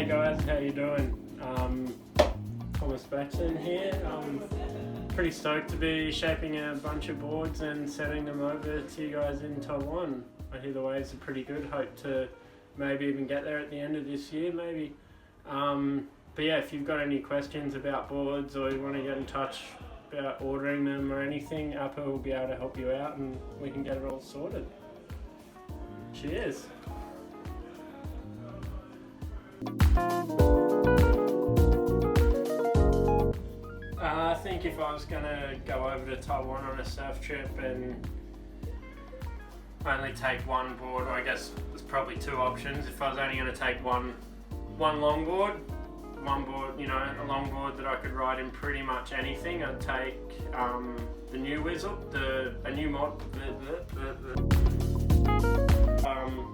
Hey guys, how you doing? Thomas here. I'm pretty stoked to be shaping a bunch of boards and sending them over to you guys in Taiwan. I hear the waves are pretty good. Hope to maybe even get there at the end of this year, maybe. But yeah, if you've got any questions about boards or you want to get in touch about ordering them or anything, Appa will be able to help you out and we can get it all sorted. Cheers! I think if I was going to go over to Taiwan on a surf trip and only take one board, I guess there's probably two options. If I was only going to take one longboard, you know, a longboard that I could ride in pretty much anything, I'd take the new Whizzle, a new mod.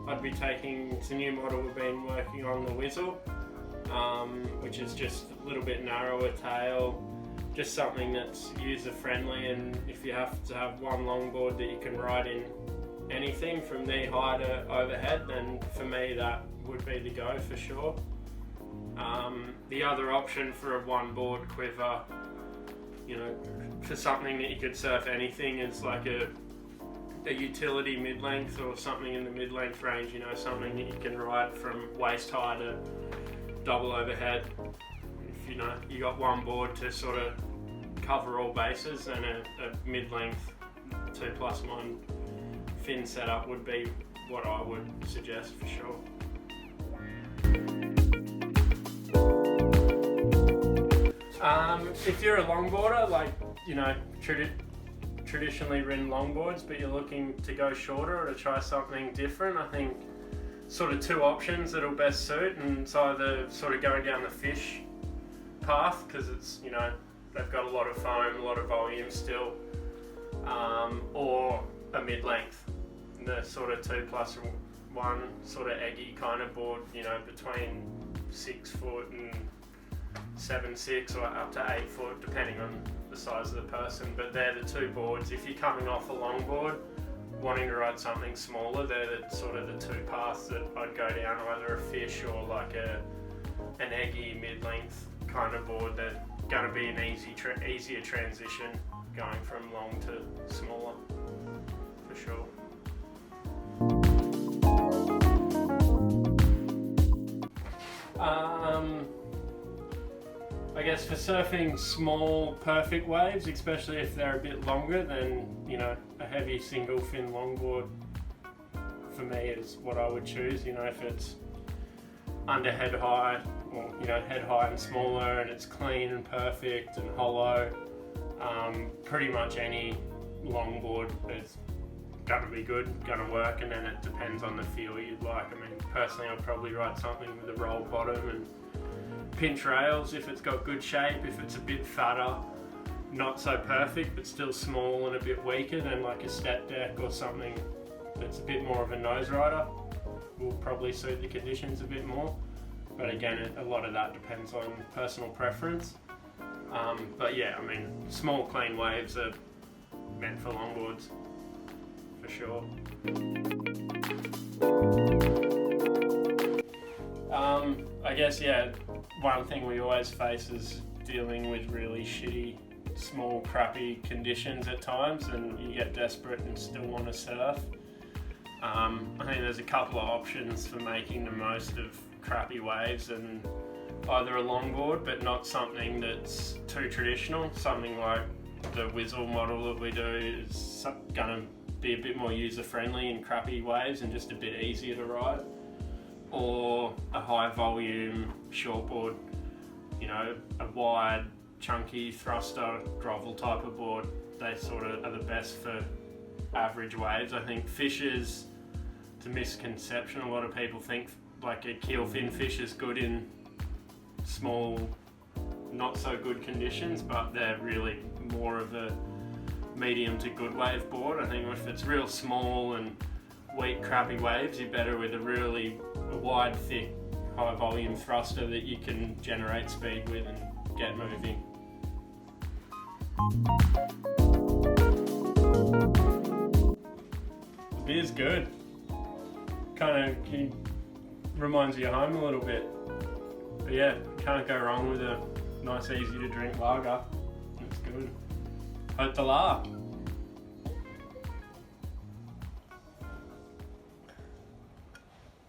I'd be taking, it's a new model we've been working on, the Whizzle, which is just a little bit narrower tail, just something that's user friendly, and if you have to have one longboard that you can ride in anything from knee high to overhead, then for me that would be the go for sure. The other option for a one board quiver, you know, for something that you could surf anything, is like a utility mid-length or something in the mid-length range, you know, something that you can ride from waist high to double overhead. If you know you got one board to sort of cover all bases, then a mid-length 2+1 fin setup would be what I would suggest for sure. If you're a longboarder, like, you know, traditionally ridden longboards, but you're looking to go shorter or to try something different, I think sort of two options that'll best suit, and it's either sort of going down the fish path, because it's, you know, they've got a lot of foam, a lot of volume still, or a mid-length, the sort of 2+1 sort of eggy kind of board, you know, between 6 foot and 7'6" or up to 8 foot, depending on the size of the person. But they're the two boards. If you're coming off a longboard wanting to ride something smaller, they're the sort of the two paths that I'd go down, either a fish or like an eggy mid-length kind of board. They're going to be an easier transition going from long to smaller for sure. I guess for surfing small perfect waves, especially if they're a bit longer, then, you know, a heavy single fin longboard for me is what I would choose. You know, if it's under head high, or, you know, head high and smaller, and it's clean and perfect and hollow, pretty much any longboard is gonna be good, gonna work, and then it depends on the feel you'd like. I mean, personally, I'd probably ride something with a roll bottom and pinch rails if it's got good shape. If it's a bit fatter, not so perfect, but still small and a bit weaker, then like a step deck or something that's a bit more of a nose rider will probably suit the conditions a bit more. But again, a lot of that depends on personal preference. But yeah, I mean, small clean waves are meant for longboards for sure. I guess, yeah, one thing we always face is dealing with really shitty, small, crappy conditions at times, and you get desperate and still want to surf. I think there's a couple of options for making the most of crappy waves, and either a longboard, but not something that's too traditional. Something like the Whizzle model that we do is going to be a bit more user-friendly in crappy waves and just a bit easier to ride. Or a high volume shortboard, you know, a wide, chunky thruster, grovel type of board. They sort of are the best for average waves. I think fishes, it's a misconception. A lot of people think like a keel fin fish is good in small, not so good conditions, but they're really more of a medium to good wave board. I think if it's real small and weak, crappy waves, you're better with a really wide, thick, high volume thruster that you can generate speed with and get moving. The beer's good. Kind of reminds you of home a little bit. But yeah, can't go wrong with a nice, easy to drink lager. It's good. Hope the la.